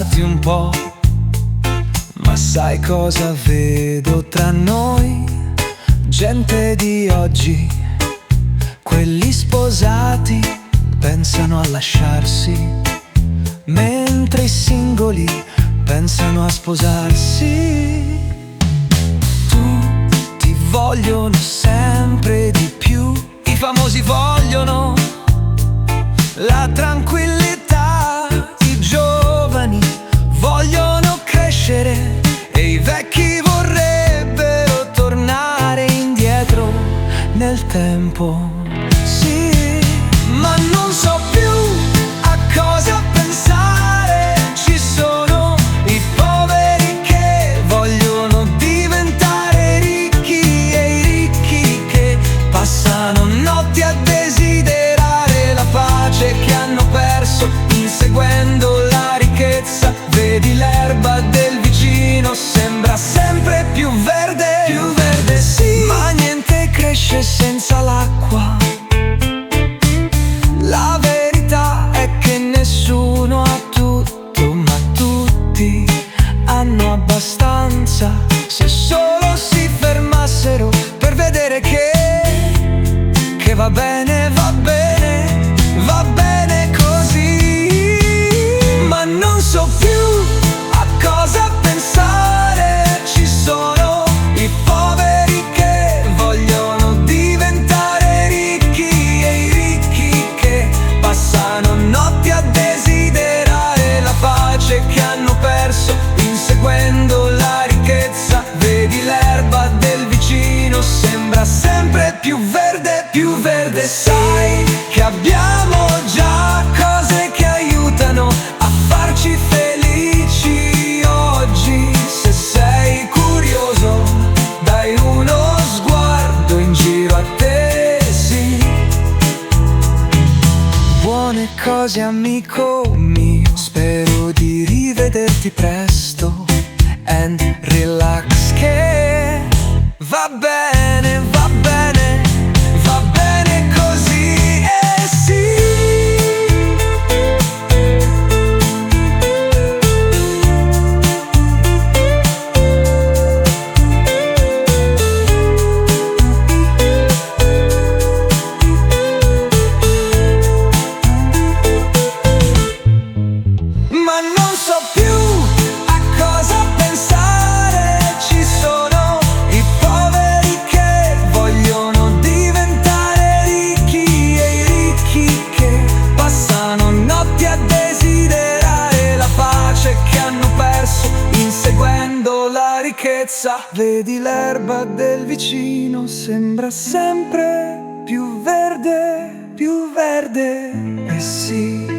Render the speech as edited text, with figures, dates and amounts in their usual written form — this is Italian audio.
parlarti un po', ma sai cosa vedo tra noi? Gente di oggi, quelli sposati, pensano a lasciarsi, mentre i singoli pensano a sposarsi. Tutti vogliono sempre di più, i famosi vogliono la tranquillità, i giovani vogliono crescere e i vecchi vorrebbero tornare indietro nel tempo. Sì, ma non so più a cosa pensare. Ci sono i poveri che vogliono diventare ricchi e i ricchi che passano notti a desiderare la pace che hanno perso inseguendo la ricchezza. Vedi l'erba del vicino sembra sempre più verde sì, ma niente cresce senza l'acqua. La verità è che nessuno ha tutto, ma tutti hanno abbastanza. Se solo si fermassero per vedere che va bene, va bene, va bene così. Ma non so più a cosa pensare. Ci sono i poveri che vogliono diventare ricchi e i ricchi che passano notti a desiderare la pace che hanno perso inseguendo la ricchezza. Vedi l'erba del vicino sembra sempre più verde. Sai che abbiamo già cose che aiutano a farci felici oggi. Se sei curioso, dai uno sguardo in giro a te, sì. Buone cose amico mio, spero di rivederti presto. And relax che va bene, va bene, va bene così, eh sì. Ma non so più a cosa pensare. Ci sono i poveri che vogliono diventare ricchi e i ricchi che passano notti a desiderare la pace che hanno perso inseguendo la ricchezza. Vedi l'erba del vicino sembra sempre più verde, eh sì.